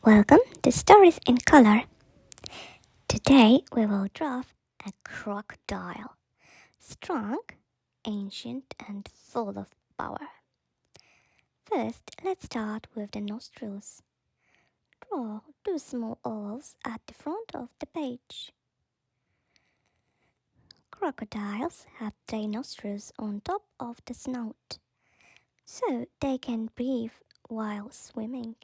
Welcome to Stories in Color. Today we will draw a crocodile, strong, ancient, and full of power. First, let's start with the nostrils. Draw two small ovals at the front of the page. Crocodiles have their nostrils on top of the snout, so they can breathe while swimming.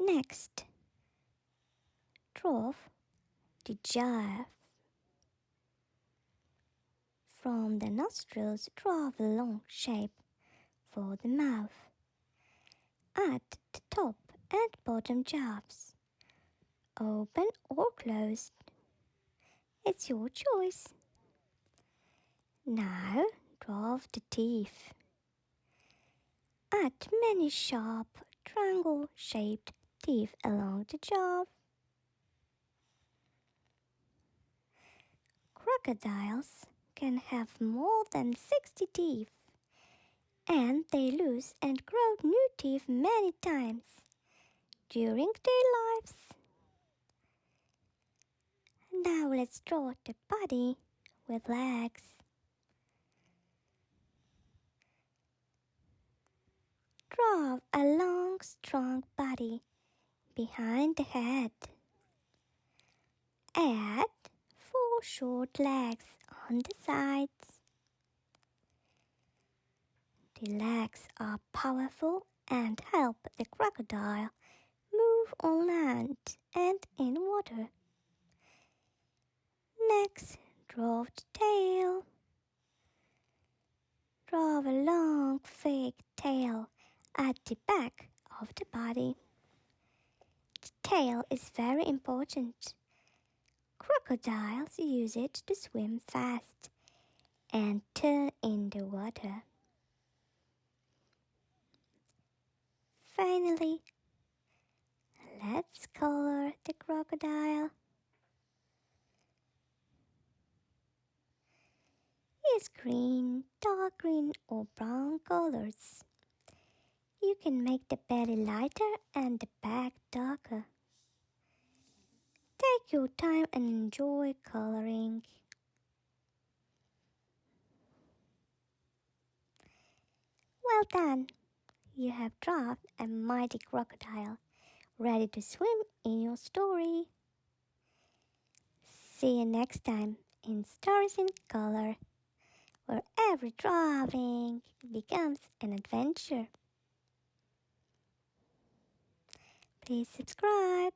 Next, draw the giraffe. From the nostrils, draw a long shape for the mouth. Add the top and bottom jabs, open or closed. It's your choice. Now draw the teeth. Add many sharp triangle-shaped teeth along the jaw. Crocodiles can have more than 60 teeth, and they lose and grow new teeth many times during their lives. Now let's draw the body with legs. Draw a long, strong body behind the head. Add 4 short legs on the sides. The legs are powerful and help the crocodile move on land and in water. Next, draw the tail. Draw a long, thick tail at the back of the body. The tail is very important. Crocodiles use it to swim fast and turn in the water. Finally, let's color the crocodile. Use green, dark green or brown colors. You can make the belly lighter and the back darker. Take your time and enjoy coloring. Well done! You have drawn a mighty crocodile, ready to swim in your story. See you next time in Stories in Color, where every drawing becomes an adventure. Please subscribe.